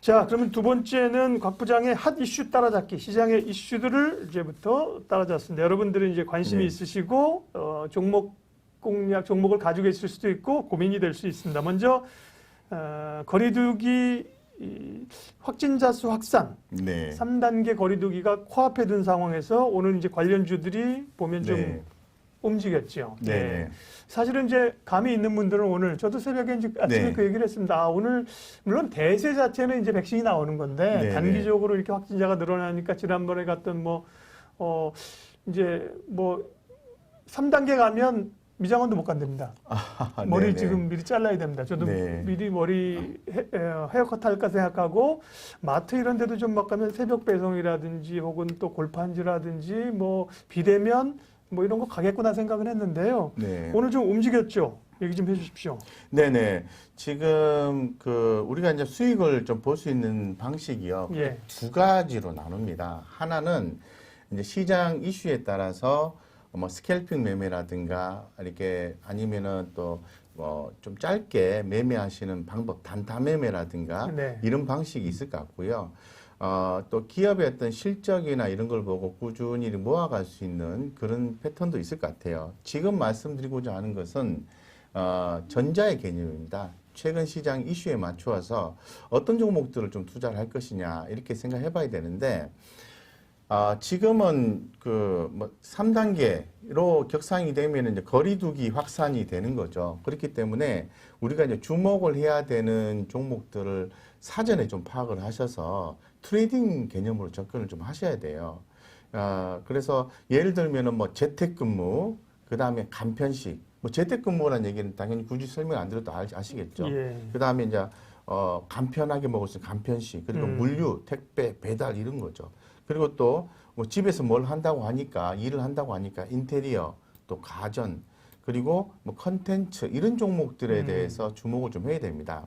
자, 그러면 두 번째는 곽 부장의 핫 이슈 따라잡기, 시장의 이슈들을 이제부터 따라잡습니다. 여러분들은 이제 관심이 네. 있으시고 종목 공략, 종목을 가지고 있을 수도 있고 고민이 될 수 있습니다. 먼저 거리두기 확진자 수 확산, 네. 3단계 거리두기가 코앞에 둔 상황에서 오늘 이제 관련주들이 보면 좀 네. 움직였죠. 네. 네. 사실은 이제 감이 있는 분들은 오늘 저도 새벽에 이제 아침에 네. 그 얘기를 했습니다. 아, 오늘 물론 대세 자체는 이제 백신이 나오는 건데 네. 단기적으로 이렇게 확진자가 늘어나니까 지난번에 갔던 이제 3단계 가면 미장원도 못 간답니다. 머리 네네. 지금 미리 잘라야 됩니다. 저도 네. 미리 머리 헤어컷 할까 생각하고 마트 이런 데도 좀 막 가면 새벽 배송이라든지 혹은 또 골판지라든지 뭐 비대면 뭐 이런 거 가겠구나 생각은 했는데요. 네. 오늘 좀 움직였죠. 얘기 좀 해주십시오. 네네. 지금 우리가 이제 수익을 좀 볼 수 있는 방식이요. 예. 두 가지로 나눕니다. 하나는 이제 시장 이슈에 따라서 뭐 스캘핑 매매라든가 이렇게 아니면은 또 뭐 좀 짧게 매매하시는 방법, 단타 매매라든가 네. 이런 방식이 있을 것 같고요. 또 기업의 어떤 실적이나 이런 걸 보고 꾸준히 모아갈 수 있는 그런 패턴도 있을 것 같아요. 지금 말씀드리고자 하는 것은 전자의 개념입니다. 최근 시장 이슈에 맞추어서 어떤 종목들을 좀 투자를 할 것이냐 이렇게 생각해 봐야 되는데 지금은 3단계로 격상이 되면 이제 거리두기 확산이 되는 거죠. 그렇기 때문에 우리가 이제 주목을 해야 되는 종목들을 사전에 좀 파악을 하셔서 트레이딩 개념으로 접근을 좀 하셔야 돼요. 그래서 예를 들면은 뭐 재택근무, 그 다음에 간편식, 뭐 재택근무라는 얘기는 당연히 굳이 설명 안 드려도 아시겠죠. 예. 그 다음에 이제 간편하게 먹을 수 있는 간편식, 그리고 물류, 택배, 배달 이런 거죠. 그리고 또 뭐 집에서 뭘 한다고 하니까 일을 한다고 하니까 인테리어, 또 가전, 그리고 뭐 컨텐츠 이런 종목들에 대해서 주목을 좀 해야 됩니다.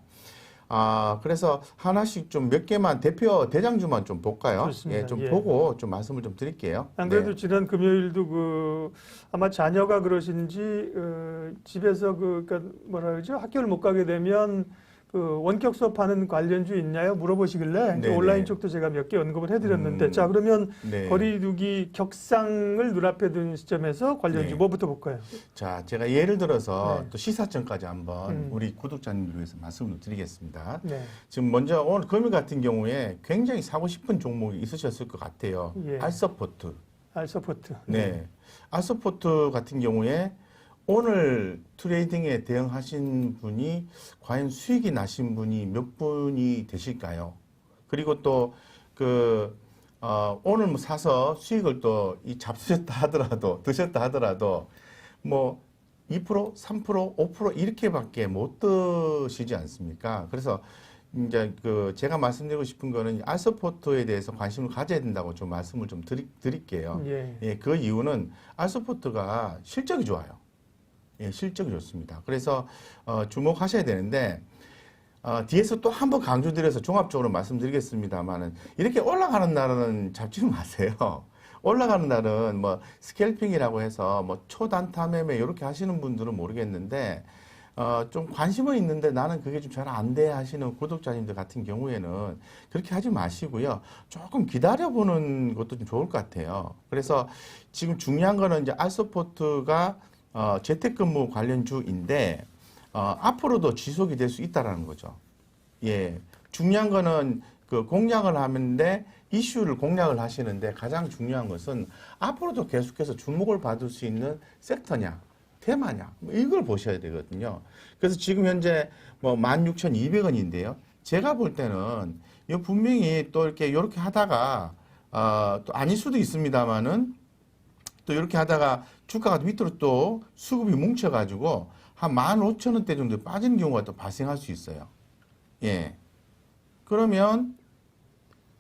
그래서 하나씩 좀 몇 개만 대장주만 좀 볼까요? 좋습니다. 예, 좀 예. 보고 좀 말씀을 좀 드릴게요. 안 그래도 네. 지난 금요일도 아마 자녀가 그러신지 집에서 그러니까 뭐라 그러죠? 학교를 못 가게 되면 원격 수업하는 관련주 있나요? 물어보시길래 이제 네네. 온라인 쪽도 제가 몇 개 언급을 해드렸는데 자 그러면 네. 거리두기 격상을 눈앞에 둔 시점에서 관련주 네. 뭐부터 볼까요? 자, 제가 예를 들어서 네. 또 시사점까지 한번 우리 구독자님들 위해서 말씀을 드리겠습니다. 네. 지금 먼저 오늘 금일 같은 경우에 굉장히 사고 싶은 종목이 있으셨을 것 같아요. 예. 알서포트. 알서포트. 네. 알서포트 같은 경우에 오늘 트레이딩에 대응하신 분이 과연 수익이 나신 분이 몇 분이 되실까요? 그리고 또 오늘 뭐 사서 수익을 또 잡수셨다 하더라도 드셨다 하더라도 뭐 2%, 3%, 5% 이렇게밖에 못 드시지 않습니까? 그래서 이제 제가 말씀드리고 싶은 거는 알서포트에 대해서 관심을 가져야 된다고 좀 말씀을 좀 드릴게요. 예. 예, 그 이유는 알서포트가 실적이 좋아요. 예, 실적이 좋습니다. 그래서 주목하셔야 되는데 뒤에서 또 한 번 강조드려서 종합적으로 말씀드리겠습니다만은 이렇게 올라가는 날은 잡지 마세요. 올라가는 날은 뭐 스캘핑이라고 해서 뭐 초단타 매매 이렇게 하시는 분들은 모르겠는데 좀 관심은 있는데 나는 그게 좀 잘 안 돼 하시는 구독자님들 같은 경우에는 그렇게 하지 마시고요. 조금 기다려보는 것도 좀 좋을 것 같아요. 그래서 지금 중요한 거는 이제 알서포트가 재택근무 관련주인데 앞으로도 지속이 될 수 있다라는 거죠. 예, 중요한 거는 공략을 하는데 이슈를 공략을 하시는데 가장 중요한 것은 앞으로도 계속해서 주목을 받을 수 있는 섹터냐, 테마냐, 이걸 보셔야 되거든요. 그래서 지금 현재 뭐 16,200원인데요. 제가 볼 때는 이거 분명히 또 이렇게 하다가 또 아닐 수도 있습니다만은 또 이렇게 하다가 주가가 밑으로 또 수급이 뭉쳐가지고 한 15,000원대 정도 빠지는 경우가 또 발생할 수 있어요. 예. 그러면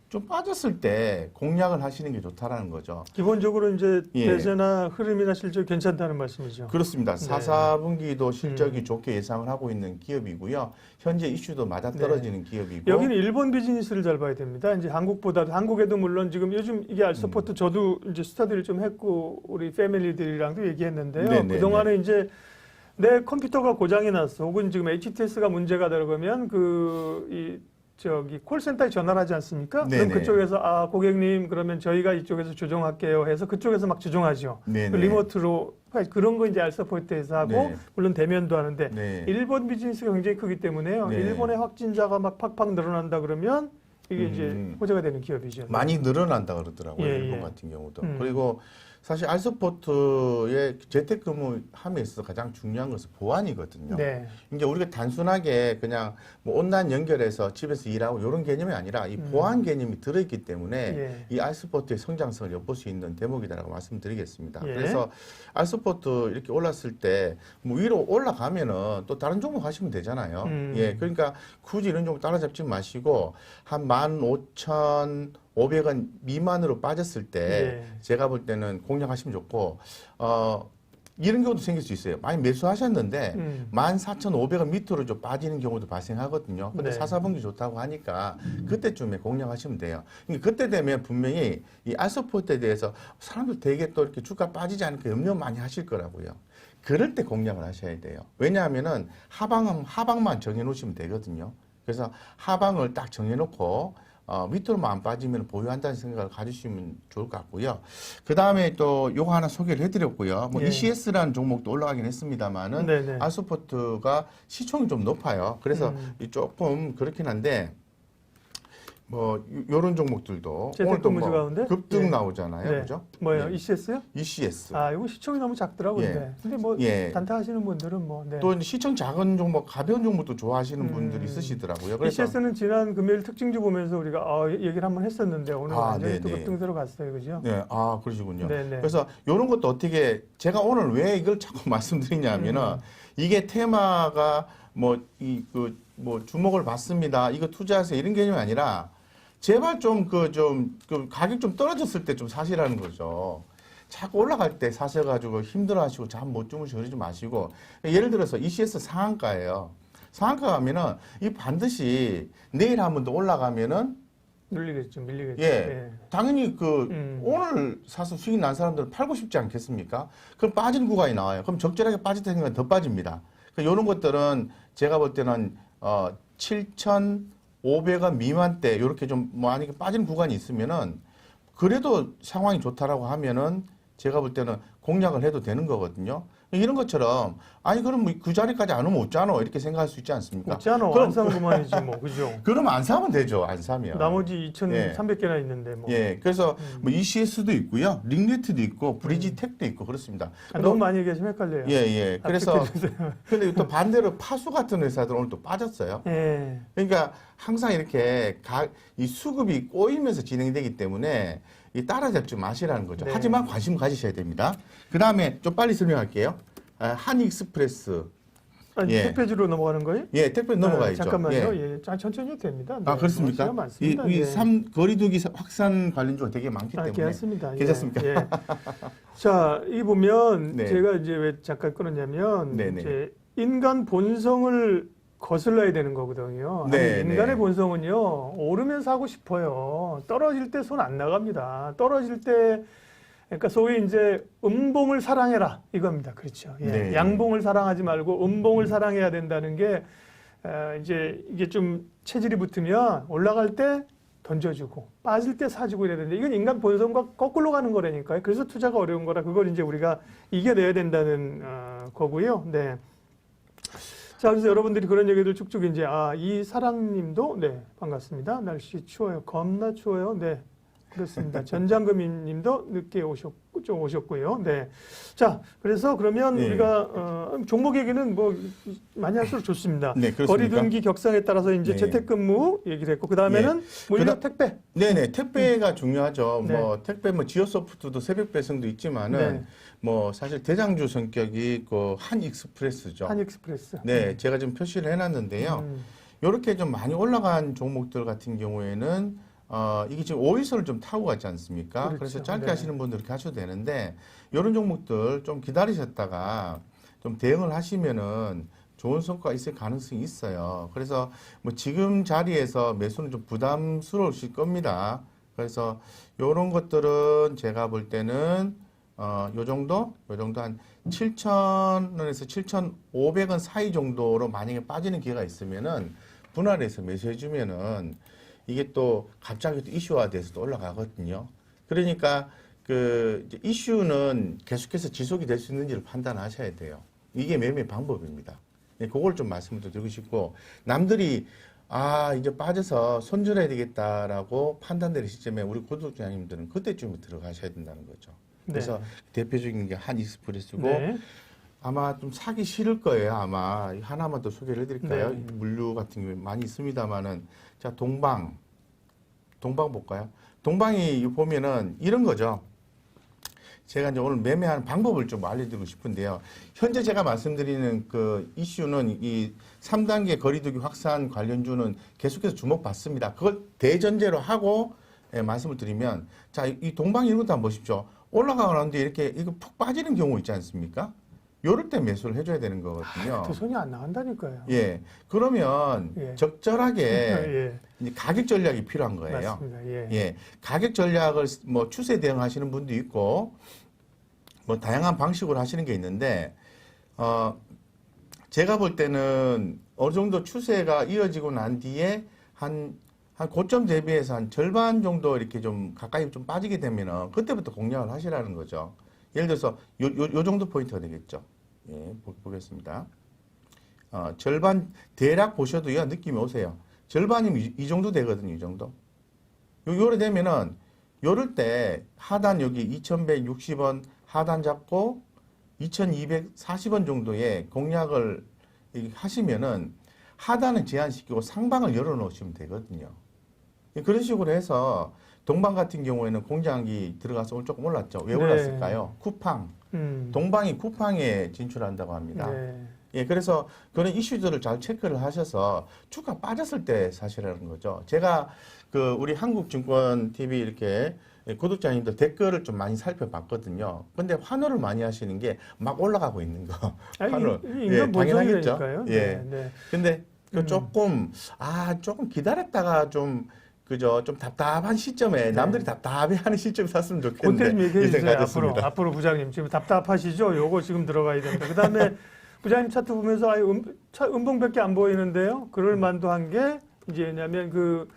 좀 빠졌을 때 공략을 하시는 게 좋다라는 거죠. 기본적으로 이제 예. 대세나 흐름이나 실적 괜찮다는 말씀이죠. 그렇습니다. 네. 4분기도 실적이 좋게 예상을 하고 있는 기업이고요. 현재 이슈도 맞아떨어지는 기업이고. 여기는 일본 비즈니스를 잘 봐야 됩니다. 이제 한국보다도 한국에도 물론 지금 요즘 이게 알서포트 저도 이제 스터디를 좀 했고 우리 패밀리들이랑도 얘기했는데요. 네네네. 그동안에 이제 내 컴퓨터가 고장이 났어. 혹은 지금 HTS가 문제가 되면 이 저기 콜센터에 전화를 하지 않습니까? 네네. 그럼 그쪽에서 고객님 그러면 저희가 이쪽에서 조정할게요 해서 그쪽에서 막 조정하죠. 네네. 그 리모트로 그런 거 이제 알서포트에서 하고 네. 물론 대면도 하는데 네. 일본 비즈니스가 굉장히 크기 때문에요. 네. 일본의 확진자가 막 팍팍 늘어난다 그러면 이게 이제 호재가 되는 기업이죠. 많이 늘어난다 그러더라고요. 예, 일본 예. 같은 경우도. 음. 그리고 사실 알서포트의 재택근무함에 있어서 가장 중요한 것은 보안이거든요. 네. 이제 우리가 단순하게 그냥 뭐 온라인 연결해서 집에서 일하고 이런 개념이 아니라 이 보안 개념이 들어있기 때문에 예. 이 알서포트의 성장성을 엿볼 수 있는 대목이다라고 말씀드리겠습니다. 예. 그래서 알서포트 이렇게 올랐을 때 뭐 위로 올라가면은 또 다른 종목 하시면 되잖아요. 예, 그러니까 굳이 이런 종목 따라잡지 마시고 한 15,500원 미만으로 빠졌을 때 예. 제가 볼 때는 공략하시면 좋고 이런 경우도 생길 수 있어요. 많이 매수하셨는데 14,500원 밑으로 좀 빠지는 경우도 발생하거든요. 근데 네. 4분기 좋다고 하니까 그때쯤에 공략하시면 돼요. 그러니까 그때 되면 분명히 이 알서포트에 대해서 사람들 되게 또 이렇게 주가 빠지지 않을까 염려 많이 하실 거라고요. 그럴 때 공략을 하셔야 돼요. 왜냐하면은 하방만 정해 놓으시면 되거든요. 그래서 하방을 딱 정해 놓고 밑으로만 안 빠지면 보유한다는 생각을 가지시면 좋을 것 같고요. 그 다음에 또 요거 하나 소개를 해드렸고요. 뭐 예. ECS라는 종목도 올라가긴 했습니다만은 네네. 알서포트가 시총이 좀 높아요. 그래서 조금 그렇긴 한데 뭐 요런 종목들도 오늘도 재택근무주 가운데? 급등 예. 나오잖아요, 네. 그죠? 뭐예요? 예. ECS요? ECS. 이거 시총이 너무 작더라고요. 예. 네. 근데 뭐 예. 단타 하시는 분들은 뭐 네. 또 이제 시청 작은 종목, 가벼운 종목도 좋아하시는 분들이 있으시더라고요. 그래서 ECS는 지난 금요일 특징주 보면서 우리가 얘기를 한번 했었는데 오늘 완전히 또 네네. 급등세로 갔어요, 그죠? 네, 그러시군요. 네네. 그래서 이런 것도 어떻게 제가 오늘 왜 이걸 자꾸 말씀드리냐면은 이게 테마가 뭐 주목을 받습니다. 이거 투자하세요 이런 개념이 아니라 제발 좀 가격 좀 떨어졌을 때 좀 사시라는 거죠. 자꾸 올라갈 때 사셔가지고 힘들어하시고 잠 못 주무시고 그러지 마시고 예를 들어서 ECS 상한가예요. 상한가 가면은 이 반드시 내일 한 번 더 올라가면은 밀리겠죠. 예, 당연히 오늘 사서 수익 난 사람들은 팔고 싶지 않겠습니까? 그럼 빠진 구간이 나와요. 그럼 적절하게 빠졌다 생각하면 더 빠집니다. 그러니까 이런 것들은 제가 볼 때는 7,500원 미만대 이렇게 좀 만약에 빠진 구간이 있으면은 그래도 상황이 좋다라고 하면은 제가 볼 때는 공략을 해도 되는 거거든요. 이런 것처럼 그럼 뭐 그 자리까지 안 오면 없잖아 이렇게 생각할 수 있지 않습니까? 없잖아. 그럼- 안 사면 그만이지 뭐, 그죠? 그럼 안 사면 되죠. 안 사면. 나머지 2,300개나 있는데 뭐. 예, 그래서 뭐 ECS도 있고요, 링네트도 있고, 브리지텍도 있고 그렇습니다. 너무 많이 얘기하시면 헷갈려요. 예. 그래서 압축해주세요. 근데 또 반대로 파수 같은 회사들 오늘 또 빠졌어요. 예. 그러니까 항상 이렇게 이 수급이 꼬이면서 진행되기 때문에 이 따라잡지 마시라는 거죠. 네. 하지만 관심 가지셔야 됩니다. 그 다음에 좀 빨리 설명할게요. 한익스프레스. 예. 택배지로 넘어가는 거예요? 예, 택배 넘어가야죠. 잠깐만요. 예. 예. 천천히 해도 됩니다. 네. 그렇습니까? 시간 많습니다. 이 예. 거리두기 확산 관련주가 되게 많기 때문에. 괜찮습니다. 괜찮습니까? 예. 자, 이 보면 네. 제가 이제 왜 잠깐 끊었냐면 네네. 이제 인간 본성을 거슬러야 되는 거거든요. 네, 인간의 네. 본성은요, 오르면서 하고 싶어요. 떨어질 때 손 안 나갑니다. 떨어질 때, 그러니까 소위 이제 음봉을 사랑해라 이겁니다. 그렇죠. 예. 네. 양봉을 사랑하지 말고 음봉을 사랑해야 된다는 게 이제 이게 좀 체질이 붙으면 올라갈 때 던져주고 빠질 때 사주고 이래야 되는데 이건 인간 본성과 거꾸로 가는 거라니까요. 그래서 투자가 어려운 거라 그걸 이제 우리가 이겨내야 된다는 거고요. 네. 자, 그래서 여러분들이 그런 얘기들 쭉쭉 이제 이 사랑님도 네 반갑습니다. 날씨 추워요. 겁나 추워요. 네. 그렇습니다. 전장금님도 늦게 오셨고요. 네. 자, 그래서 그러면 네. 우리가 종목 얘기는 뭐 많이 할수록 좋습니다. 네, 그렇습니까? 거리둔기 격상에 따라서 이제 네. 재택근무 얘기를 했고 그 다음에는 물류 택배. 네네, 택배가 중요하죠. 네. 뭐 택배 지오소프트도 새벽 배송도 있지만은 네. 뭐 사실 대장주 성격이 한익스프레스죠. 한익스프레스. 네, 제가 지금 표시를 해놨는데요. 이렇게 좀 많이 올라간 종목들 같은 경우에는 이게 지금 5일선을 좀 타고 갔지 않습니까? 그렇죠. 그래서 짧게 네. 하시는 분들 이렇게 하셔도 되는데 이런 종목들 좀 기다리셨다가 좀 대응을 하시면은 좋은 성과가 있을 가능성이 있어요. 그래서 뭐 지금 자리에서 매수는 좀 부담스러우실 겁니다. 그래서 이런 것들은 제가 볼 때는 요 정도 한 7,000원에서 7,500원 사이 정도로 만약에 빠지는 기회가 있으면은 분할해서 매수해주면은 이게 또 갑자기 또 이슈화돼서 또 올라가거든요. 그러니까 그 이제 이슈는 계속해서 지속이 될 수 있는지를 판단하셔야 돼요. 이게 매매 방법입니다. 네, 그걸 좀 말씀을 또 드리고 싶고, 남들이 이제 빠져서 손절해야 되겠다라고 판단되는 시점에 우리 구독자님들은 그때쯤에 들어가셔야 된다는 거죠. 그래서 네. 대표적인 게 한익스프레스고, 네. 아마 좀 사기 싫을 거예요. 아마 하나만 더 소개를 해드릴까요? 네. 물류 같은 경우에 많이 있습니다만은, 자, 동방 볼까요? 동방이 보면은 이런 거죠. 제가 이제 오늘 매매하는 방법을 좀 알려드리고 싶은데요. 현재 제가 말씀드리는 그 이슈는 이 3단계 거리두기 확산 관련주는 계속해서 주목받습니다. 그걸 대전제로 하고 말씀을 드리면, 자, 이 동방 이런 것도 한번 보십시오. 올라가는데 이렇게 이거 푹 빠지는 경우 있지 않습니까? 요럴 때 매수를 해줘야 되는 거거든요. 그 손이 안 나간다니까요. 예. 그러면 예. 적절하게 예. 이제 가격 전략이 필요한 거예요. 맞습니다. 예. 예. 가격 전략을 뭐 추세 대응하시는 분도 있고, 뭐 다양한 방식으로 하시는 게 있는데, 제가 볼 때는 어느 정도 추세가 이어지고 난 뒤에 한 고점 대비해서 한 절반 정도 이렇게 좀 가까이 좀 빠지게 되면은 그때부터 공략을 하시라는 거죠. 예를 들어서 요 정도 포인트가 되겠죠. 예, 보겠습니다. 절반 대략 보셔도요, 느낌이 오세요. 절반이면 이 정도 되거든요, 이 정도. 요래 되면은, 요럴 때 하단 여기 2160원 하단 잡고 2240원 정도의 공략을 하시면은 하단은 제한시키고 상방을 열어 놓으시면 되거든요. 그런 식으로 해서 동방 같은 경우에는 공장이 들어가서 오늘 조금 올랐죠. 왜 네. 올랐을까요? 쿠팡. 동방이 쿠팡에 진출한다고 합니다. 네. 예, 그래서 그런 이슈들을 잘 체크를 하셔서 주가 빠졌을 때 사시라는 거죠. 제가 그 우리 한국증권 TV 이렇게 구독자님들 댓글을 좀 많이 살펴봤거든요. 근데 환호를 많이 하시는 게 막 올라가고 있는 거. 환호. 이건 당연하겠죠. 네. 예. 네. 근데 그 조금 기다렸다가 좀 답답한 시점에 남들이 답답해하는 시점에 샀으면 그때 좋겠는데 좀 얘기해 이 주세요. 생각했습니다. 앞으로 부장님 지금 답답하시죠? 요거 지금 들어가야 됩니다. 그다음에 부장님 차트 보면서 음봉밖에 안 보이는데요. 그럴 만도 한 게 이제 왜냐면 그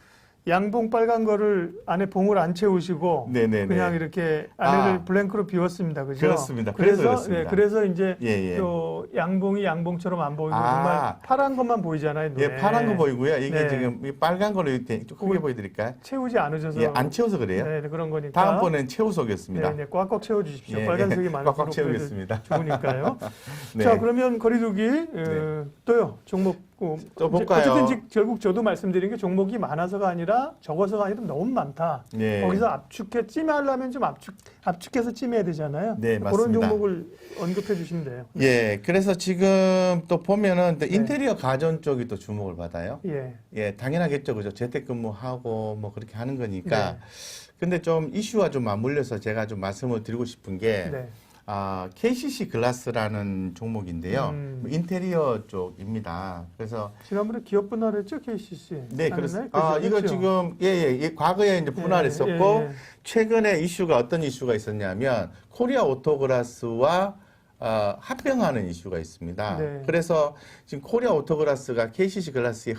양봉 빨간 거를 안에 봉을 안 채우시고 네네네. 그냥 이렇게 안에를 블랭크로 비웠습니다. 그죠? 그렇습니다. 그래서 네, 그렇습니다. 그래서 이제 예. 요 양봉이 양봉처럼 안 보이고 정말 파란 것만 보이잖아요. 눈에. 예, 파란 거 보이고요. 이게 네. 지금 이 빨간 거를 이렇게 좀 크게 보여드릴까요? 채우지 않으셔서 예, 안 채워서 그래요. 네, 그런 거니까. 다음번엔 채우소겠습니다. 네, 꽉꽉 채워주십시오. 예, 빨간색이 많을수록 꽉꽉 채우겠습니다. 좋으니까요. 네. 자, 그러면 거리두기 또요 종목 또 볼까요? 어쨌든 결국 저도 말씀드린 게 종목이 많아서가 아니라 적어서가 아니라 너무 많다. 네. 거기서 압축해 찜하려면 좀 압축해서 찜해야 되잖아요. 네, 그런 맞습니다. 종목을 언급해 주시면 돼요. 예, 그래서 지금 또 보면은 또 인테리어 가전 쪽이 또 주목을 받아요. 예. 예, 당연하겠죠. 그죠? 재택근무하고 뭐 그렇게 하는 거니까. 네. 근데 좀 이슈와 좀 맞물려서 제가 좀 말씀을 드리고 싶은 게, 네. KCC 글라스라는 종목인데요. 인테리어 쪽입니다. 그래서 지난번에 기업 분할했죠, KCC. 네, 그렇습니다. 그죠? 이거 그렇죠? 지금 과거에 이제 분할했었고 최근에 이슈가 어떤 이슈가 있었냐면 코리아 오토그라스와 합병하는 이슈가 있습니다. 네. 그래서 지금 코리아 오토그라스가 KCC 글라스의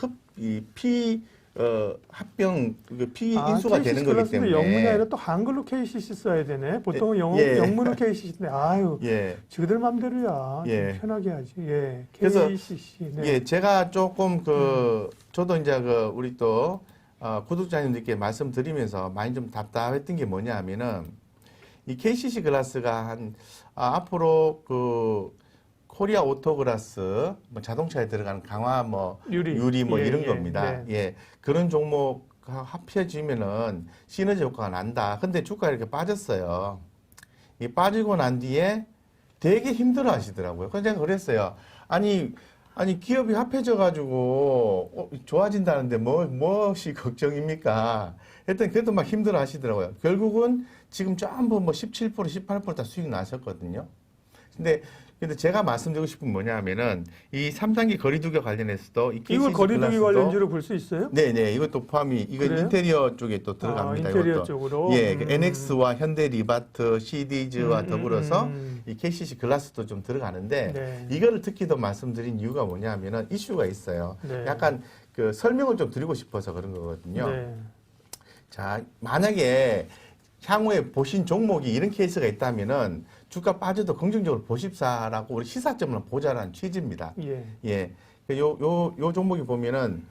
합병 피인수가 되는 거기 때문에 영문이 아니라 또 한글로 KCC 써야 되네. 보통은 영문으로 KCC인데 아유, 예. 지그들 맘대로야. 예. 좀 편하게 하지. 예, 그래서 KCC. 네. 예, 제가 조금 저도 이제 우리 또 구독자님들께 말씀드리면서 많이 좀 답답했던 게 뭐냐 하면은 이 KCC 글라스가 앞으로 코리아 오토그라스 뭐 자동차에 들어가는 강화 뭐 유리 뭐 이런 겁니다. 네. 예. 그런 종목 합쳐지면은 시너지 효과가 난다. 근데 주가 이렇게 빠졌어요. 이 빠지고 난 뒤에 되게 힘들어 하시더라고요. 그래서 제가 그랬어요. 아니 기업이 합해져 가지고 좋아진다는데 무엇이 걱정입니까? 했더니 그래도 막 힘들어 하시더라고요. 결국은 지금 전부 뭐 17%, 18% 다 수익 나셨거든요. 근데 제가 말씀드리고 싶은 건 뭐냐면은 이 3단계 거리두기 관련해서도 이 이걸 거리두기 관련주로 볼 수 있어요? 네네, 이것도 포함이 이거 그래요? 인테리어 쪽에 또 들어갑니다. 인테리어 이것도. 쪽으로. 예, NX와 현대리바트, CD즈와 더불어서 이 KCC 글라스도 좀 들어가는데 네. 이거를 특히 더 말씀드린 이유가 뭐냐면은 이슈가 있어요. 네. 약간 그 설명을 좀 드리고 싶어서 그런 거거든요. 네. 자, 만약에 향후에 보신 종목이 이런 케이스가 있다면은 주가 빠져도 긍정적으로 보십사라고 우리 시사점을 보자라는 취지입니다. 예. 예. 요 종목이 보면은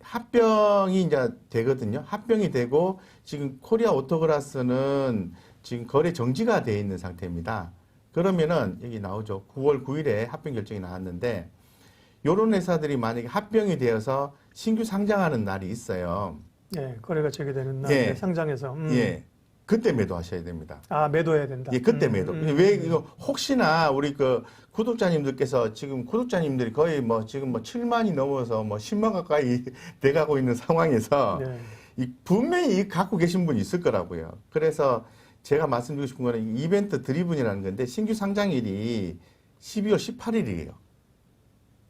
합병이 이제 되거든요. 합병이 되고 지금 코리아 오토그라스는 지금 거래 정지가 되어 있는 상태입니다. 그러면은 여기 나오죠. 9월 9일에 합병 결정이 나왔는데 요런 회사들이 만약에 합병이 되어서 신규 상장하는 날이 있어요. 예, 거래가 재개되는 날 예. 상장해서. 예. 그때 매도하셔야 됩니다. 아, 매도해야 된다. 예, 그때 매도. 왜 이거 혹시나 우리 그 구독자님들께서 지금 구독자님들이 거의 뭐 지금 뭐 7만이 넘어서 뭐 10만 가까이 돼가고 있는 상황에서 네. 분명히 이 갖고 계신 분이 있을 거라고요. 그래서 제가 말씀드리고 싶은 거는 이벤트 드리븐이라는 건데 신규 상장일이 12월 18일이에요.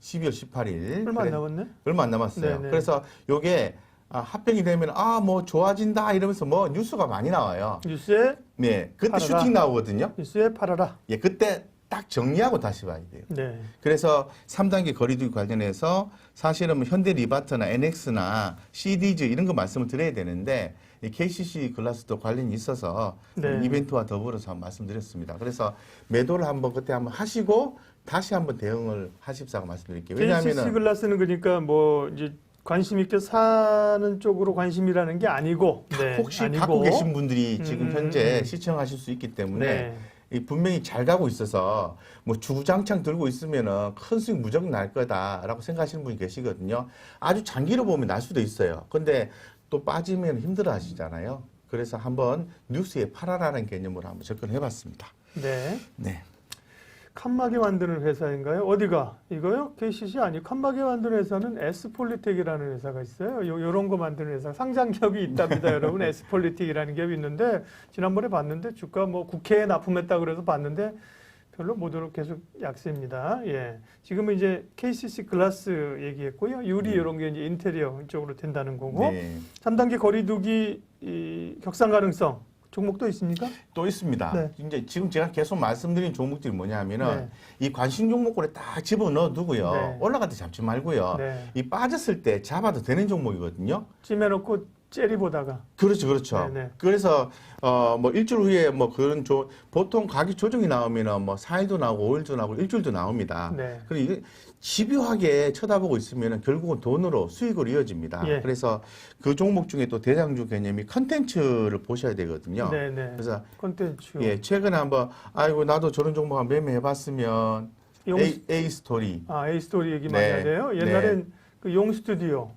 12월 18일. 얼마 안 남았네? 얼마 안 남았어요. 네네. 그래서 요게 합병이 되면 뭐 좋아진다 이러면서 뭐 뉴스가 많이 나와요. 뉴스에 네, 그때 팔아라. 슈팅 나오거든요. 뉴스에 팔아라. 예, 그때 딱 정리하고 다시 봐야 돼요. 네. 그래서 3단계 거리두기 관련해서 사실은 뭐 현대 리바트나 NX나 CD즈 이런 거 말씀을 드려야 되는데 이 KCC 글라스도 관련이 있어서 네. 이벤트와 더불어서 한번 말씀드렸습니다. 그래서 매도를 한번 그때 한번 하시고 다시 한번 대응을 하십사고 말씀드릴게요. KCC 왜냐하면은 글라스는 그러니까 뭐 이제 관심 있게 사는 쪽으로 관심이라는 게 아니고, 네, 혹시 아니고. 갖고 계신 분들이 지금 현재 음. 시청하실 수 있기 때문에 네. 이 분명히 잘 가고 있어서 뭐 주구장창 들고 있으면은 큰 수익 무조건 날 거다라고 생각하시는 분이 계시거든요. 아주 장기로 보면 날 수도 있어요. 근데 또 빠지면 힘들어 하시잖아요. 그래서 한번 뉴스에 팔아라는 개념으로 한번 접근해 봤습니다. 네. 네. 칸막이 만드는 회사인가요? 어디가? 이거요? KCC 아니고 칸막이 만드는 회사는 S폴리텍이라는 회사가 있어요. 요런 거 만드는 회사. 상장 기업이 있답니다, 여러분. S폴리텍이라는 기업이 있는데 지난번에 봤는데 주가 뭐 국회에 납품했다 그래서 봤는데 별로 못 오르고 계속 약세입니다. 예. 지금은 이제 KCC 글라스 얘기했고요. 유리 이런 게 이제 인테리어 쪽으로 된다는 거고. 네. 3단계 거리두기 이 격상 가능성 종목도 있습니까? 또 있습니다. 네. 이제 지금 제가 계속 말씀드린 종목들이 뭐냐면은 네. 이 관심 종목군에 딱 집어넣어 두고요. 네. 올라갈 때 잡지 말고요. 네. 이 빠졌을 때 잡아도 되는 종목이거든요. 찜해놓고 째리 보다가. 그렇죠, 그렇죠. 네네. 그래서 뭐 일주일 후에 뭐 그런 보통 가격 조정이 나오면은 뭐 4일도 나오고 5일도 나오고 일주일도 나옵니다. 네. 그리고 이게 집요하게 쳐다보고 있으면은 결국은 돈으로 수익으로 이어집니다. 예. 그래서 그 종목 중에 또 대장주 개념이 컨텐츠를 보셔야 되거든요. 네네. 그래서 콘텐츠. 예, 최근에 한번 아이고 나도 저런 종목 한번 매매해봤으면 A 스토리. A 스토리 얘기 많이 네. 하세요. 옛날엔 그 용 스튜디오.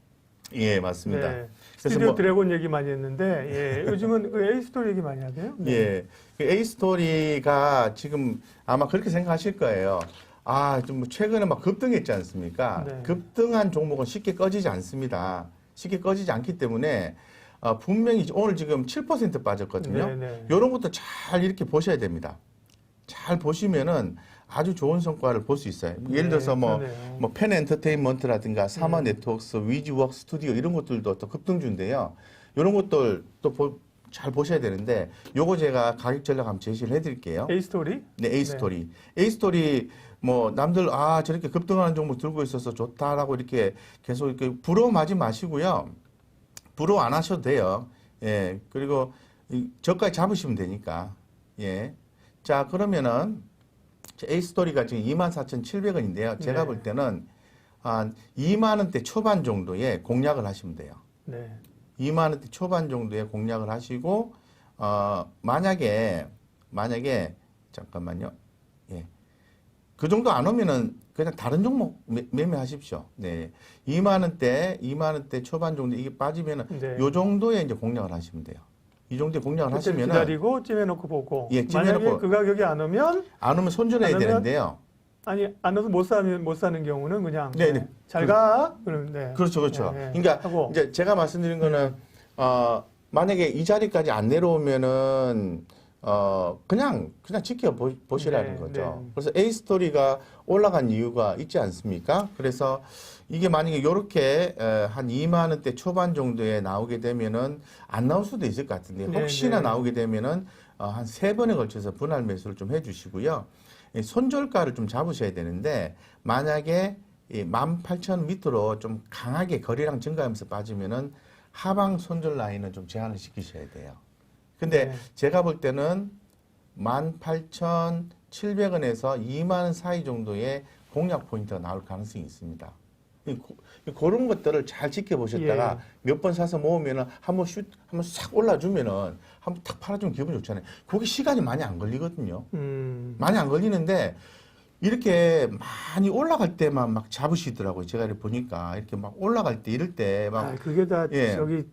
예, 맞습니다. 네. 그래서 스튜디오 뭐- 드래곤 얘기 많이 했는데 예, 요즘은 그 A 스토리 얘기 많이 하세요. 네. 예, 그 A 스토리가 지금 아마 그렇게 생각하실 거예요. 좀 최근에 막 급등했지 않습니까? 네. 급등한 종목은 쉽게 꺼지지 않습니다. 쉽게 꺼지지 않기 때문에 분명히 오늘 지금 7% 빠졌거든요. 네네. 이런 것도 잘 이렇게 보셔야 됩니다. 잘 보시면은 아주 좋은 성과를 볼 수 있어요. 예를 들어서 그러네요. 뭐 펜 엔터테인먼트라든가 사마 네트워크스, 위즈워크 스튜디오 이런 것들도 또 급등주인데요. 이런 것들 또 잘 보셔야 되는데 요거 제가 가격 전략 한번 제시를 해드릴게요. A 스토리. 네, A 스토리. A 스토리 뭐 남들 저렇게 급등하는 종목 들고 있어서 좋다라고 이렇게 계속 이렇게 부러워하지 마시고요. 부러워 안 하셔도 돼요. 예. 그리고 저까지 잡으시면 되니까. 예. 자, 그러면은 A 스토리가 지금 24,700원인데요. 제가 네. 볼 때는 한 2만 원대 초반 정도의 공략을 하시면 돼요. 네. 2만 원대 초반 정도의 공략을 하시고 만약에 잠깐만요. 예. 그 정도 안 오면은 그냥 다른 종목 매매하십시오. 네. 2만 원대 초반 정도 이게 빠지면은 네. 요 정도의 이제 공략을 하시면 돼요. 이 정도의 공략을 그때 하시면은 기다리고 찜해놓고 보고. 예, 만약에 찜해놓고. 그 가격이 안 오면 안 오면 손절해야 안 오면 되는데요. 아니 안 오면 못 사는 경우는 그냥 네네. 잘 가. 그럼 네. 그렇죠, 그렇죠. 네, 네. 그러니까 하고. 이제 제가 말씀드린 거는 만약에 이 자리까지 안 내려오면은 그냥 지켜보시라는 네, 거죠. 네. 그래서 A 스토리가 올라간 이유가 있지 않습니까? 그래서 이게 만약에 이렇게 한 2만 원대 초반 정도에 나오게 되면은 안 나올 수도 있을 것 같은데 네, 혹시나 네. 나오게 되면은 한 3번에 걸쳐서 분할 매수를 좀 해주시고요. 이 손절가를 좀 잡으셔야 되는데 만약에 이 18,000 밑으로 좀 강하게 거래량 증가하면서 빠지면은 하방 손절 라인은 좀 제한을 시키셔야 돼요. 근데 네. 제가 볼 때는 18,700원에서 2만 원 사이 정도의 공략 포인트가 나올 가능성이 있습니다. 그런 것들을 잘 지켜보셨다가 몇 번 사서 모으면은 한번 싹 올라주면은 한번 탁 팔아주면 기분 좋잖아요. 그게 시간이 많이 안 걸리거든요. 많이 안 걸리는데 이렇게 많이 올라갈 때만 막 잡으시더라고요. 제가 이렇게 보니까 이렇게 막 올라갈 때 이럴 때 막 그게 다 예. 저기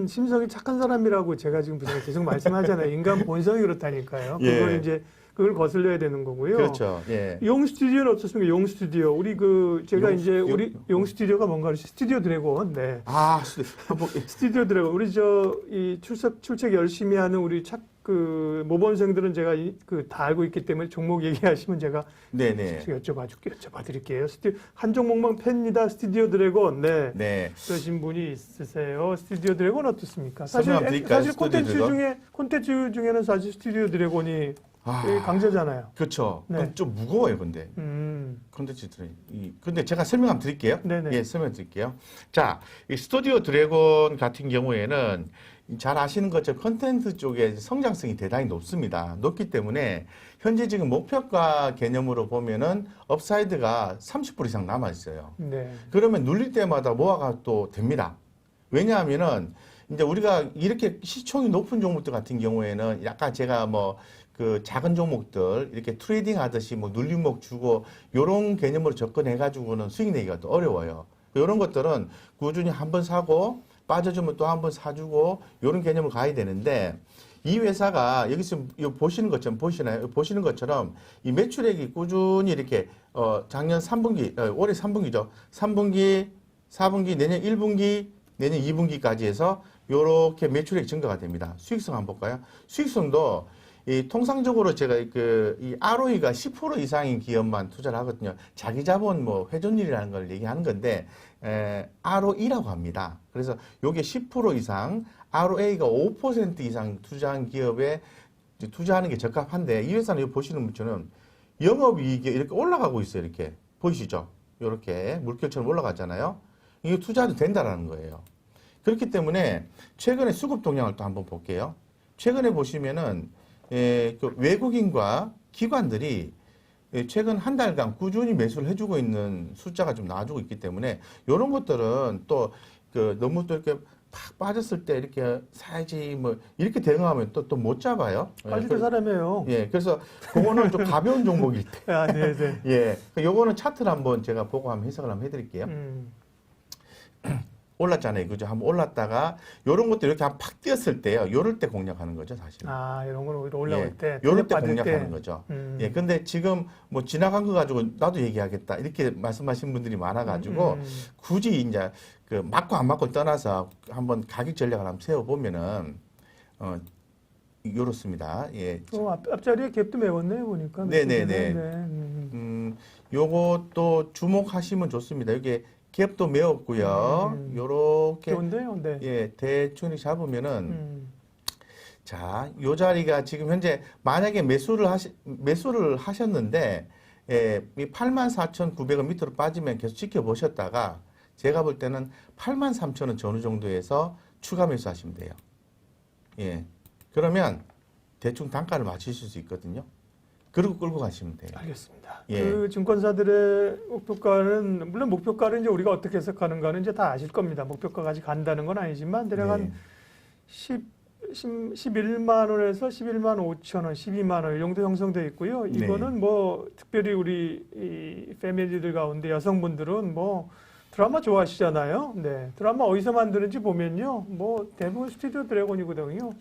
심성이 착한 사람이라고 제가 지금 계속 말씀하잖아요. 인간 본성이 그렇다니까요. 그걸 예. 이제 그걸 거슬려야 되는 거고요. 그렇죠. 예. 용 스튜디오는 어떻습니까? 용 스튜디오. 우리 제가 이제 우리 용 스튜디오가 뭔가 스튜디오 드래곤. 네. 한번 스튜디오 드래곤. 우리 이 출첵 열심히 하는 우리 모범생들은 제가 다 알고 있기 때문에 종목 얘기하시면 제가 네네. 여쭤봐드릴게요. 한 종목만 팬이다. 스튜디오 드래곤. 네. 네. 그러신 분이 있으세요. 스튜디오 드래곤 어떻습니까? 설명 드릴까요? 사실 콘텐츠 중에는 사실 스튜디오 드래곤이 강자잖아요. 그렇죠. 네. 좀 무거워요, 근데. 콘텐츠들이. 근데 제가 설명 한번 드릴게요. 네네. 예, 설명 드릴게요. 자, 이 스튜디오 드래곤 같은 경우에는 잘 아시는 것처럼 컨텐츠 쪽에 성장성이 대단히 높습니다. 높기 때문에 현재 지금 목표가 개념으로 보면은 업사이드가 30% 이상 남아 있어요. 네. 그러면 눌릴 때마다 모아가 또 됩니다. 왜냐하면은 이제 우리가 이렇게 시총이 높은 종목들 같은 경우에는 약간 제가 그 작은 종목들 이렇게 트레이딩 하듯이 눌림목 주고 요런 개념으로 접근해 가지고는 수익 내기가 또 어려워요. 이런 것들은 꾸준히 한번 사고 빠져주면 또 한번 사주고 요런 개념으로 가야 되는데 이 회사가 여기서 보시는 것처럼 보시는 것처럼 이 매출액이 꾸준히 이렇게 작년 3분기 올해 3분기죠. 3분기, 4분기, 내년 1분기, 내년 2분기까지 해서 요렇게 매출액 증가가 됩니다. 수익성 한번 볼까요? 수익성도 통상적으로 제가 이 ROE가 10% 이상인 기업만 투자를 하거든요. 자기 자본 회전율이라는 걸 얘기하는 건데 ROE라고 합니다. 그래서 요게 10% 이상, ROA가 5% 이상 투자한 기업에 투자하는 게 적합한데 이 회사는 여기 보시는 분처럼 영업이익이 이렇게 올라가고 있어요. 이렇게 보이시죠? 이렇게 물결처럼 올라가잖아요. 이게 투자도 된다라는 거예요. 그렇기 때문에 최근에 수급 동향을 또 한번 볼게요. 최근에 보시면은 그 외국인과 기관들이 최근 한 달간 꾸준히 매수를 해주고 있는 숫자가 좀 나와주고 있기 때문에 이런 것들은 또 너무 또 이렇게 팍 빠졌을 때 이렇게 사야지 이렇게 대응하면 또 못 잡아요. 빠질 때 사람이에요. 예, 그래서 그거는 좀 가벼운 종목일 때. 네네. 예, 요거는 차트를 한번 제가 보고 한번 해석을 한번 해드릴게요. 올랐잖아요. 그죠? 한번 올랐다가 요런 것도 이렇게 팍 뛰었을 때요. 요럴 때 공략하는 거죠, 사실. 이런 건 오히려 올라올 때. 요럴 때 공략하는 거죠. 예. 근데 지금 지나간 거 가지고 나도 얘기하겠다. 이렇게 말씀하신 분들이 많아가지고 굳이 이제 맞고 안 맞고 떠나서 한번 가격 전략을 한번 세워보면은, 요렇습니다. 예. 앞자리에 갭도 메웠네요, 보니까. 네네네. 요것도 주목하시면 좋습니다. 이게 갭도 메웠고요. 요렇게 좋은데요, 네. 예, 대충 잡으면은 자, 요 자리가 지금 현재 만약에 매수를 하셨는데 이 84,900원 밑으로 빠지면 계속 지켜보셨다가 제가 볼 때는 83,000원 전후 정도에서 추가 매수하시면 돼요. 예. 그러면 대충 단가를 맞추실 수 있거든요. 그리고 끌고 가시면 돼요. 알겠습니다. 예. 그 증권사들의 목표가는 물론 목표가를 이제 우리가 어떻게 해석하는가는 이제 다 아실 겁니다. 목표가까지 간다는 건 아니지만 대략 한 11만 원에서 11만 5천 원, 12만 원 이 정도 형성되어 있고요. 이거는 특별히 우리 이 패밀리들 가운데 여성분들은 드라마 좋아하시잖아요. 네. 드라마 어디서 만드는지 보면요. 대부분 스튜디오 드래곤이거든요.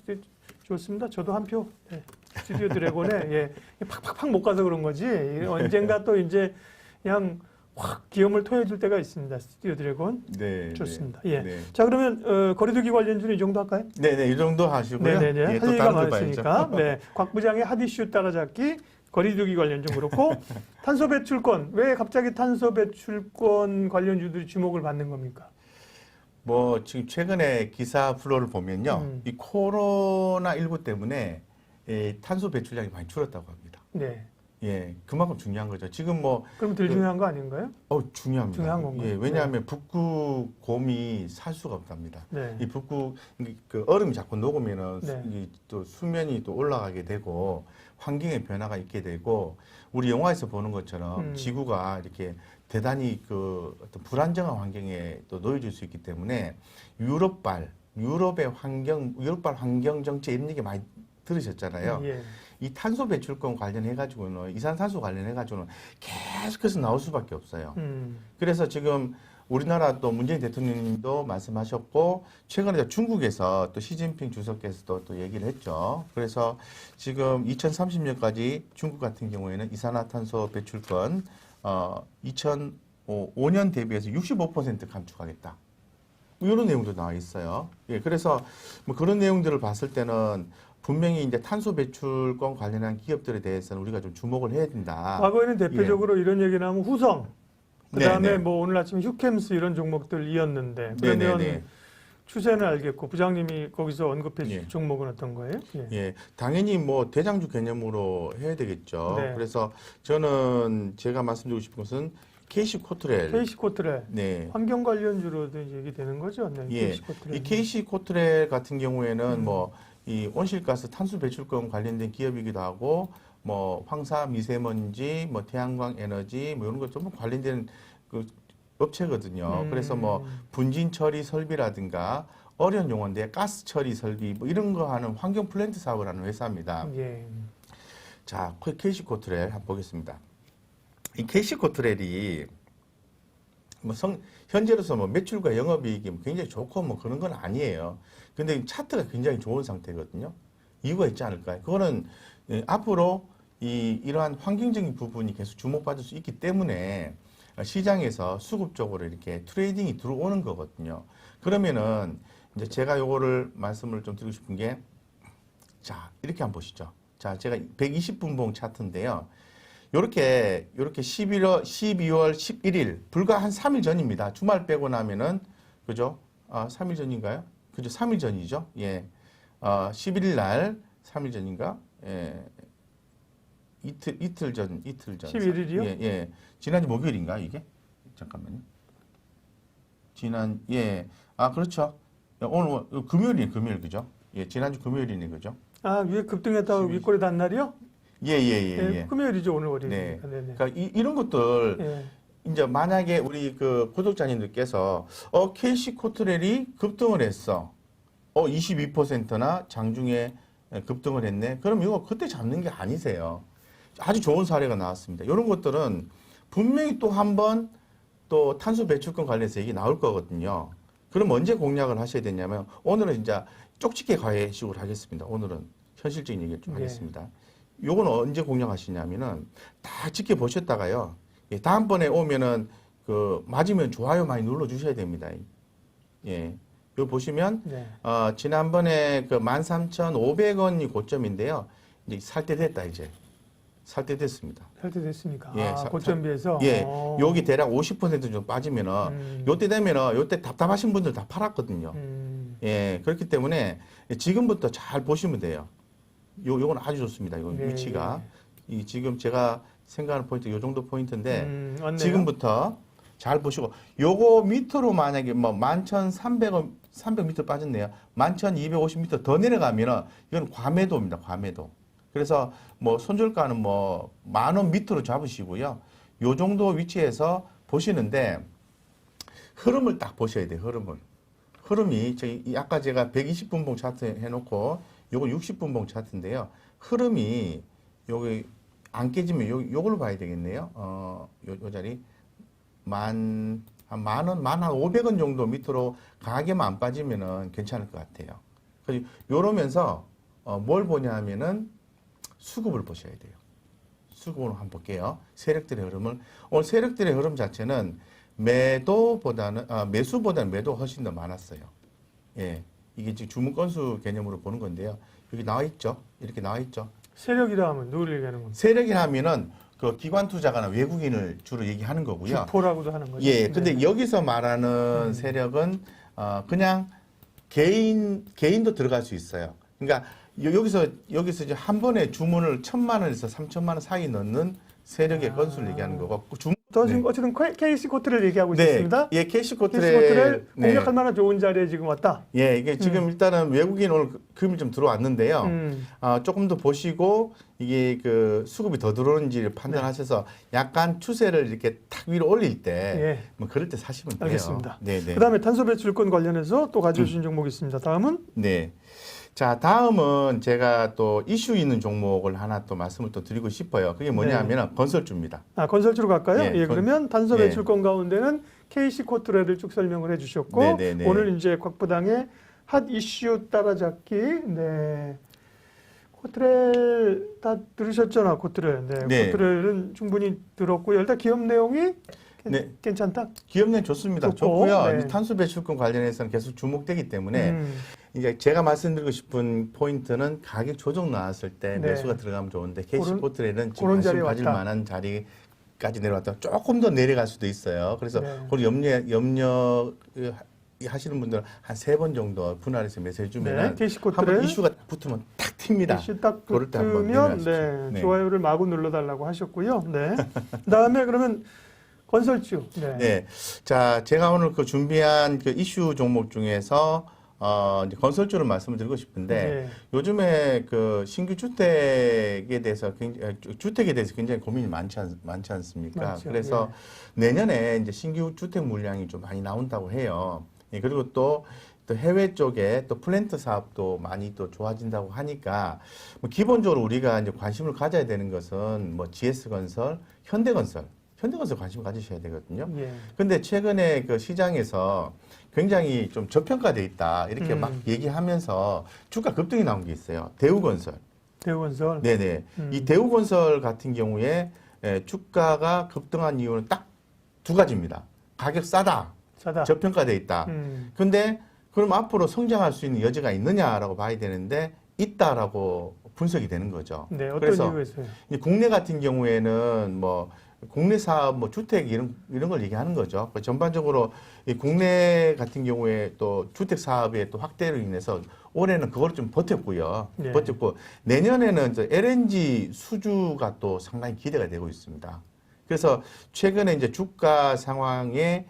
좋습니다. 저도 한 표. 네. 스튜디오 드래곤에 팍팍팍 못 가서 그런 거지. 언젠가 또 이제 그냥 확 기염을 토해줄 때가 있습니다. 스튜디오 드래곤. 네. 좋습니다. 네. 예. 네. 자, 그러면 거리두기 관련주는 이 정도 할까요? 네네, 이 정도 하시고요. 네네네. 예, 할 또 얘기가 다른 거 많으시니까. 봐야죠. 네. 곽 부장의 핫이슈 따라잡기. 거리두기 관련 좀 그렇고 탄소 배출권. 왜 갑자기 탄소 배출권 관련주들이 주목을 받는 겁니까? 지금 최근에 기사 플로우를 보면요. 이 코로나19 때문에 탄소 배출량이 많이 줄었다고 합니다. 네. 예, 그만큼 중요한 거죠. 지금 뭐 그럼 덜 중요한 거 아닌가요? 중요합니다. 중요한 건가요? 예, 왜냐하면 북극 곰이 살 수가 없답니다. 네. 이 북극 그 얼음이 자꾸 녹으면은 네. 또 수면이 또 올라가게 되고 환경의 변화가 있게 되고 우리 영화에서 보는 것처럼 지구가 이렇게 대단히 그 어떤 불안정한 환경에 또 놓여질 수 있기 때문에 유럽발 환경 정책 이런 얘기 많이 들으셨잖아요. 예. 이 탄소 배출권 관련해 가지고는 이산화탄소 관련해 가지고는 계속해서 나올 수밖에 없어요. 그래서 지금 우리나라 또 문재인 대통령님도 말씀하셨고 최근에 중국에서 또 시진핑 주석께서도 또 얘기를 했죠. 그래서 지금 2030년까지 중국 같은 경우에는 이산화탄소 배출권 2005년 대비해서 65% 감축하겠다. 이런 내용도 나와 있어요. 예, 그래서 뭐 그런 내용들을 봤을 때는 분명히 이제 탄소 배출권 관련한 기업들에 대해서는 우리가 좀 주목을 해야 된다. 과거에는 대표적으로 이런 얘기 나오면 후성, 그다음에 네네. 뭐 오늘 아침 휴캠스 이런 종목들이었는데 그러면 네네네. 추세는 알겠고 부장님이 거기서 언급해 주신 예. 종목은 어떤 거예요? 예. 예, 당연히 뭐 대장주 개념으로 해야 되겠죠. 네. 그래서 저는 제가 말씀드리고 싶은 것은 KC코트렐. KC코트렐 네. 환경 관련주로도 이제 얘기되는 거죠? 네. 예. KC코트렐. 이 KC코트렐 같은 경우에는 뭐 이 온실가스 탄소 배출권 관련된 기업이기도 하고 뭐 황사 미세먼지 뭐 태양광 에너지 뭐 이런 것 전부 관련된 그 업체거든요. 그래서 뭐 분진 처리 설비라든가 어려운 용어인데 가스 처리 설비 뭐 이런 거 하는 환경 플랜트 사업을 하는 회사입니다. 예. 자, KC코트렐 한번 보겠습니다. 이 KC코트렐이 뭐 현재로서 뭐 매출과 영업이익이 굉장히 좋고 뭐 그런 건 아니에요. 근데 차트가 굉장히 좋은 상태거든요. 이유가 있지 않을까요? 그거는 앞으로 이러한 환경적인 부분이 계속 주목받을 수 있기 때문에 시장에서 수급적으로 이렇게 트레이딩이 들어오는 거거든요. 그러면은 이제 제가 요거를 말씀을 좀 드리고 싶은 게, 자, 이렇게 한번 보시죠. 자, 제가 120분봉 차트인데요. 요렇게 12월 11일, 불과 한 3일 전입니다. 주말 빼고 나면은, 그죠? 3일 전인가요? 그죠? 3일 전이죠? 예. 11일 날, 3일 전인가? 예. 이틀 전. 11일이요? 예, 예. 지난주 목요일인가, 이게? 잠깐만요. 그렇죠. 오늘, 금요일, 그죠? 예, 지난주 금요일이네, 그죠? 아, 위에 급등했다고 윗골에 단 날이요? 예. 금요일이죠, 오늘 월요일. 네. 네네. 그러니까 이런 것들, 예. 이제 만약에 우리 그 구독자님들께서, KC코트렐이 급등을 했어. 22%나 장중에 급등을 했네. 그럼 이거 그때 잡는 게 아니세요. 아주 좋은 사례가 나왔습니다. 이런 것들은 분명히 또 한 번 또 탄소 배출권 관련해서 얘기 나올 거거든요. 그럼 언제 공략을 하셔야 되냐면 오늘은 이제 쪽집게 과외식으로 하겠습니다. 오늘은 현실적인 얘기를 좀 하겠습니다. 요건 언제 공략하시냐면은 다 지켜보셨다가요. 예, 다음번에 오면은 그 맞으면 좋아요 많이 눌러주셔야 됩니다. 예. 요 보시면 네. 지난번에 그 13,500원이 고점인데요. 이제 살 때 됐다 이제. 살 때 됐습니다. 살 때 됐습니까? 예, 고점 비해서. 예. 여기 대략 50% 정도 빠지면은 요때 되면은 요때 답답하신 분들 다 팔았거든요. 예. 그렇기 때문에 지금부터 잘 보시면 돼요. 요건 아주 좋습니다. 요 네. 위치가 이 지금 제가 생각하는 포인트 요 정도 포인트인데 맞네요. 지금부터 잘 보시고 요거 밑으로 만약에 뭐 11,300원 300m 빠졌네요. 11,250m 더 내려가면은 이건 과매도입니다. 과매도. 그래서 뭐 손절가는 뭐 10,000원 밑으로 잡으시고요. 요 정도 위치에서 보시는데 흐름을 딱 보셔야 돼요. 흐름이 저희 아까 제가 120분봉 차트 해놓고 요거 60분봉 차트인데요. 흐름이 여기 안 깨지면 요걸로 봐야 되겠네요. 요 자리 한 10,000원, 1,500원 정도 밑으로 강하게만 안 빠지면은 괜찮을 것 같아요. 그래서 요러면서 뭘 보냐 하면은 수급을 보셔야 돼요. 수급으로 한번 볼게요. 세력들의 흐름을. 오늘 세력들의 흐름 자체는 매수보다는 매도가 훨씬 더 많았어요. 예. 이게 지금 주문 건수 개념으로 보는 건데요. 여기 나와 있죠. 이렇게 나와 있죠. 세력이라 하면 누구를 얘기하는 겁니까? 세력이라 하면은 그 기관 투자가나 외국인을 주로 얘기하는 거고요. 주포라고도 하는 거죠. 예. 근데 네. 여기서 말하는 세력은 그냥 개인도 들어갈 수 있어요. 그러니까 여기서 이제 한 번에 주문을 1,000만 원에서 3,000만 원 사이 넣는 세력의 건수를 얘기하는 거고 저 지금 어쨌든 KC 코트를 얘기하고 네. 있습니다. 예, KC 코트를 공략할 만한 좋은 자리에 지금 왔다. 예, 이게 지금 일단은 외국인 오늘 금이 좀 들어왔는데요. 조금 더 보시고 이게 그 수급이 더 들어오는지를 판단하셔서 약간 추세를 이렇게 탁 위로 올릴 때, 뭐 그럴 때 사시면 돼요. 알겠습니다. 네, 네. 그다음에 탄소 배출권 관련해서 또 가져오신 종목이 있습니다. 다음은 네. 자, 다음은 제가 또 이슈 있는 종목을 하나 또 말씀을 또 드리고 싶어요. 그게 뭐냐면 건설주입니다. 건설주로 갈까요? 네, 그러면 탄소 배출권 가운데는 KC 코트레를 쭉 설명을 해주셨고 네, 네, 네. 오늘 이제 곽부당의 핫 이슈 따라잡기. 네. 코트렐 다 들으셨잖아, 코트렐. 네. 코트렐은 충분히 들었고요. 일단 기업 내용이 네. 괜찮다. 기업 내용 좋습니다. 좋고, 좋고요. 네. 이제 탄소 배출권 관련해서는 계속 주목되기 때문에 이제 제가 말씀드리고 싶은 포인트는 가격 조정 나왔을 때 네. 매수가 들어가면 좋은데 KC 코트렐은 지금 그런 관심 자리에 가질 왔다. 만한 자리까지 내려왔다. 조금 더 내려갈 수도 있어요. 그래서 네. 그걸 염려 하시는 분들은 한 3번 정도 분할해서 매수해 주면은 KC 한번 코트렐 이슈가 붙으면 탁 튑니다. 이슈 딱 그럴 때 한번 붙으면 매매하십시오. 네. 좋아요를 마구 눌러달라고 하셨고요. 네. 그다음에 그러면 건설주. 네. 자, 제가 오늘 그 준비한 그 이슈 종목 중에서 이제 건설주를 말씀을 드리고 싶은데 요즘에 그 신규 주택에 대해서 굉장히 고민이 많지 않습니까? 맞죠. 그래서 내년에 이제 신규 주택 물량이 좀 많이 나온다고 해요. 예, 그리고 또 해외 쪽에 또 플랜트 사업도 많이 또 좋아진다고 하니까 뭐 기본적으로 우리가 이제 관심을 가져야 되는 것은 뭐 GS건설, 현대건설 관심 가지셔야 되거든요. 근데 최근에 그 시장에서 굉장히 좀 저평가돼 있다. 이렇게 막 얘기하면서 주가 급등이 나온 게 있어요. 대우건설. 네네. 이 대우건설 같은 경우에 주가가 급등한 이유는 딱 2가지입니다. 가격 싸다. 저평가돼 있다. 근데 그럼 앞으로 성장할 수 있는 여지가 있느냐라고 봐야 되는데 있다라고 분석이 되는 거죠. 네, 어떤 그래서 이유에서요? 국내 같은 경우에는 뭐 국내 사업, 뭐 주택 이런 걸 얘기하는 거죠. 전반적으로 이 국내 같은 경우에 또 주택 사업의 또 확대로 인해서 올해는 그걸 좀 버텼고요. 버텼고 내년에는 저 LNG 수주가 또 상당히 기대가 되고 있습니다. 그래서 최근에 이제 주가 상황에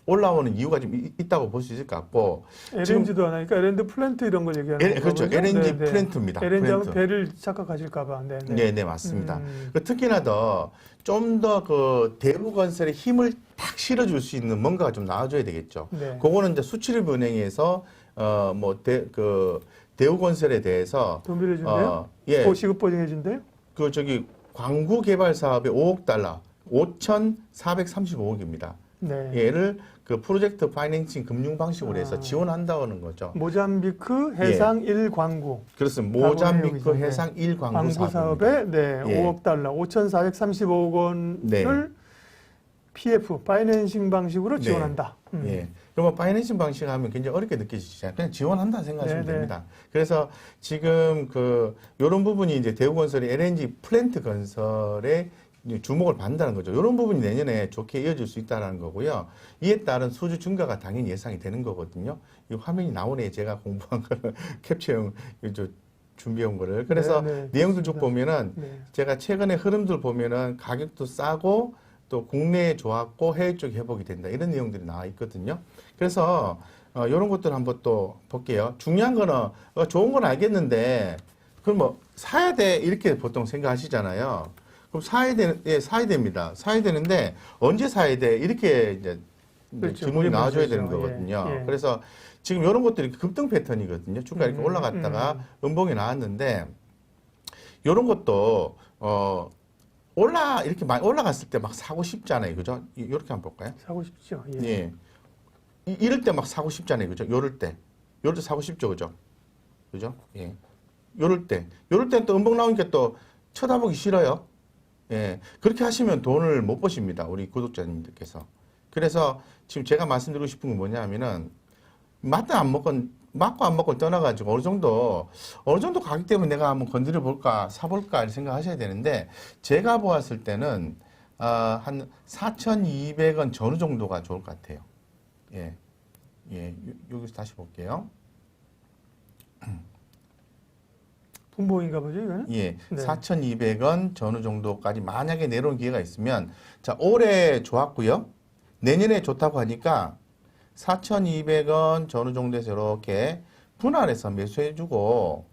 올라오는 이유가 좀 있다고 볼 수 있을 것 같고 LNG도 하나니까 LNG 플랜트 이런 걸 얘기하는 거죠. 그렇죠. LNG 플랜트입니다. LNG하면 배를 착각하실까 봐. 네, 맞습니다. 특히나 좀 더 그 대우건설에 힘을 탁 실어줄 수 있는 뭔가가 좀 나와줘야 되겠죠. 그거는 이제 수출입은행에서 대우건설에 대해서 돈 빌려준대요? 시급 보증해준대요? 그 광구 개발 사업에 5억 달러, 5,435억입니다. 얘를 그 프로젝트 파이낸싱 금융 방식으로 해서 지원한다는 거죠. 모잠비크 해상 1광구. 그렇습니다. 모잠비크 해상 1광구 사업에 5억 달러, 5,435억 원을 PF, 파이낸싱 방식으로 지원한다. 그러면 파이낸싱 방식 하면 굉장히 어렵게 느껴지시잖아요. 그냥 지원한다 생각하시면 됩니다. 그래서 지금 이런 부분이 이제 대우건설이 LNG 플랜트 건설에 주목을 받는다는 거죠. 이런 부분이 내년에 좋게 이어질 수 있다는 거고요. 이에 따른 수주 증가가 당연히 예상이 되는 거거든요. 이 화면이 나오네. 제가 공부한 거를 캡처용 준비한 거를. 그래서 내용들 쭉 보면은 제가 최근에 흐름들 보면은 가격도 싸고 또 국내에 좋았고 해외 쪽에 회복이 된다. 이런 내용들이 나와 있거든요. 그래서 이런 것들 한번 또 볼게요. 중요한 거는 좋은 건 알겠는데 그럼 뭐 사야 돼 이렇게 보통 생각하시잖아요. 그럼 사야 됩니다. 사야 되는데 언제 사야 돼? 이렇게 이제 질문이 나와줘야 되는 거거든요. 그래서 지금 이런 것들이 급등 패턴이거든요. 주가 이렇게 올라갔다가 음봉이 나왔는데 이런 것도 이렇게 많이 올라갔을 때 막 사고 싶잖아요. 그죠? 이렇게 한번 볼까요? 사고 싶죠. 이럴 때 막 사고 싶잖아요. 그죠? 요럴 때 사고 싶죠. 그죠? 그죠? 요럴 때는 또 음봉 나오니까 또 쳐다보기 싫어요. 그렇게 하시면 돈을 못 버십니다. 우리 구독자님들께서. 그래서 지금 제가 말씀드리고 싶은 건 뭐냐 하면은, 맞고 안 먹고 떠나가지고 어느 정도 가격 때문에 내가 한번 건드려 볼까, 사볼까, 이렇게 생각하셔야 되는데, 제가 보았을 때는, 한 4,200원 전후 정도가 좋을 것 같아요. 여기서 다시 볼게요. 중복인가 보죠, 이거는? 예, 네. 4,200원 전후 정도까지 만약에 내려온 기회가 있으면 자, 올해 좋았고요. 내년에 좋다고 하니까 4,200원 전후 정도에서 이렇게 분할해서 매수해주고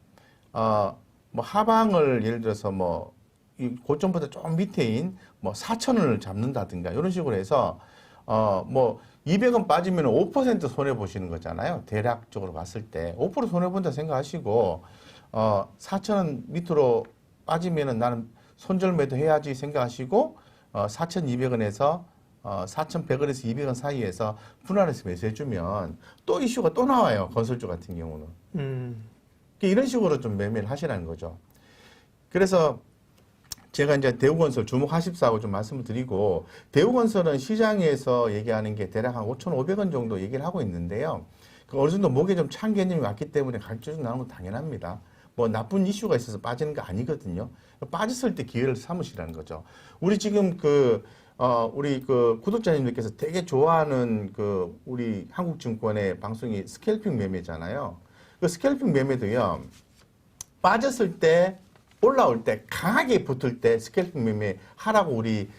뭐 하방을 예를 들어서 뭐 이 고점보다 좀 밑에인 뭐 4,000원을 잡는다든가 이런 식으로 해서 뭐 200원 빠지면 5% 손해 보시는 거잖아요. 대략적으로 봤을 때 5% 손해 본다 생각하시고 4,000원 밑으로 빠지면은 나는 손절 매도 해야지 생각하시고 4,200원에서 4,100원에서 200원 사이에서 분할해서 매수해주면 또 이슈가 또 나와요. 건설주 같은 경우는. 이런 식으로 좀 매매를 하시라는 거죠. 그래서 제가 이제 대우건설 주목하십사하고 좀 말씀을 드리고, 대우건설은 시장에서 얘기하는 게 대략 한 5,500원 정도 얘기를 하고 있는데요. 그 어느 정도 목에 좀 찬 개념이 왔기 때문에 가격이 좀 나오는 건 당연합니다. 뭐 나쁜 이슈가 있어서 빠지는 거 아니거든요. 빠졌을 때 기회를 삼으시라는 거죠. 우리 지금 우리 구독자님들께서 되게 좋아하는 우리 한국증권의 방송이 스캘핑 매매잖아요. 그 스캘핑 매매도요, 빠졌을 때 올라올 때 강하게 붙을 때 스캘핑 매매 하라고 우리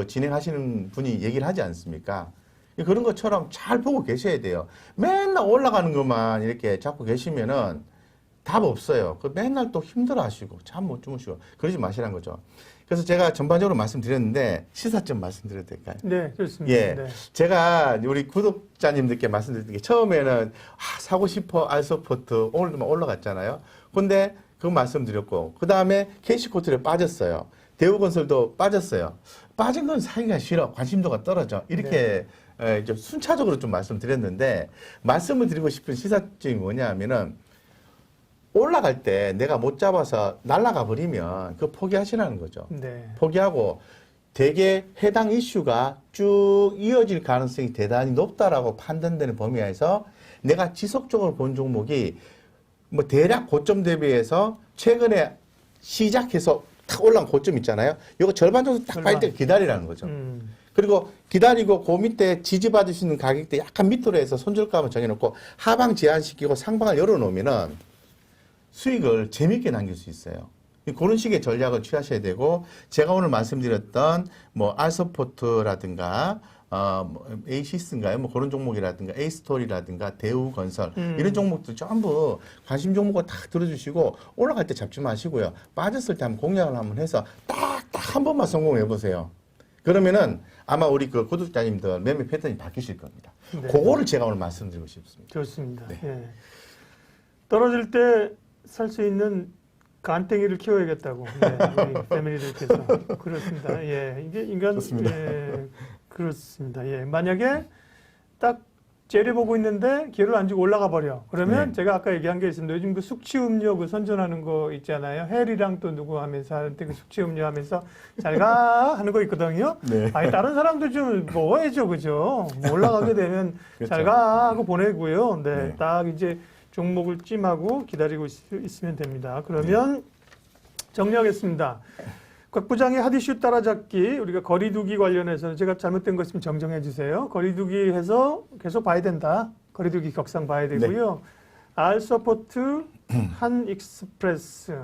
진행하시는 분이 얘기를 하지 않습니까? 그런 것처럼 잘 보고 계셔야 돼요. 맨날 올라가는 것만 이렇게 잡고 계시면은 답 없어요. 맨날 또 힘들어 하시고 잠 못 주무시고 그러지 마시라는 거죠. 그래서 제가 전반적으로 말씀드렸는데 시사점 말씀드려도 될까요? 네, 좋습니다. 예. 네. 제가 우리 구독자님들께 말씀드렸던 게 처음에는 사고 싶어 알서포트 오늘도 막 올라갔잖아요. 근데 그거 말씀드렸고, 그 다음에 KC코트에 빠졌어요. 대우건설도 빠졌어요. 빠진 건 사기가 싫어. 관심도가 떨어져. 이렇게 좀 순차적으로 좀 말씀드렸는데, 말씀을 드리고 싶은 시사점이 뭐냐 하면은, 올라갈 때 내가 못 잡아서 날아가 버리면 그거 포기하시라는 거죠. 네. 포기하고, 되게 해당 이슈가 쭉 이어질 가능성이 대단히 높다라고 판단되는 범위 하에서 내가 지속적으로 본 종목이 뭐 대략 고점 대비해서 최근에 시작해서 탁 올라온 고점 있잖아요. 이거 절반 정도 딱 빠질 때 기다리라는 거죠. 그리고 기다리고 그 밑에 지지받을 수 있는 가격대 약간 밑으로 해서 손절가만 정해놓고 하방 제한시키고 상방을 열어놓으면은 수익을 재밌게 남길 수 있어요. 그런 식의 전략을 취하셔야 되고, 제가 오늘 말씀드렸던 뭐 알서포트라든가 뭐 에이시스인가요? 뭐 그런 종목이라든가 에이스토리라든가 대우건설 이런 종목들 전부 관심 종목을 딱 들어주시고 올라갈 때 잡지 마시고요. 빠졌을 때 한번 공략을 한번 해서 딱 한 번만 성공해 보세요. 그러면은 아마 우리 구독자님들 매매 패턴이 바뀌실 겁니다. 네. 그거를 제가 오늘 말씀드리고 싶습니다. 좋습니다. 네. 예. 떨어질 때 살 수 있는 간땡이를 키워야겠다고. 네, 우리 패밀리들께서. 그렇습니다. 예. 이게 인간, 좋습니다. 예, 그렇습니다. 예. 만약에 딱 째려보고 있는데 기회를 안 주고 올라가 버려. 그러면 네. 제가 아까 얘기한 게 있습니다. 요즘 숙취음료 선전하는 거 있잖아요. 헬이랑 또 누구 하면서 하는데 숙취음료 하면서 잘 가 하는 거 있거든요. 네. 아니, 다른 사람도 좀 먹어야죠. 그죠? 뭐 올라가게 되면 그렇죠. 잘 가 하고 보내고요. 네. 네. 딱 이제 종목을 찜하고 기다리고 있으면 됩니다. 그러면 정리하겠습니다. 곽 부장의 핫이슈 따라잡기, 우리가 거리두기 관련해서는 제가 잘못된 거 있으면 정정해 주세요. 거리두기 해서 계속 봐야 된다. 거리두기 격상 봐야 되고요. 알서포트, 한익스프레스,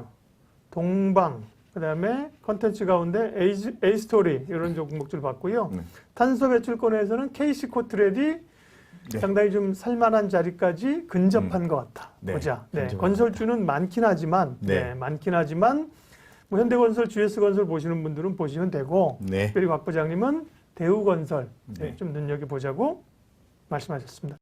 동방, 그다음에 컨텐츠 가운데 에이스토리 이런 종목들 봤고요. 탄소 배출권에서는 KC코트레디 네. 상당히 좀 살만한 자리까지 근접한 것 같다. 네, 보자. 네, 근접한 건설주는 많긴 하지만, 네. 많긴 하지만, 뭐 현대건설, GS건설 보시는 분들은 보시면 되고, 네. 특별히 곽 부장님은 대우건설 네. 좀 눈여겨 보자고 말씀하셨습니다.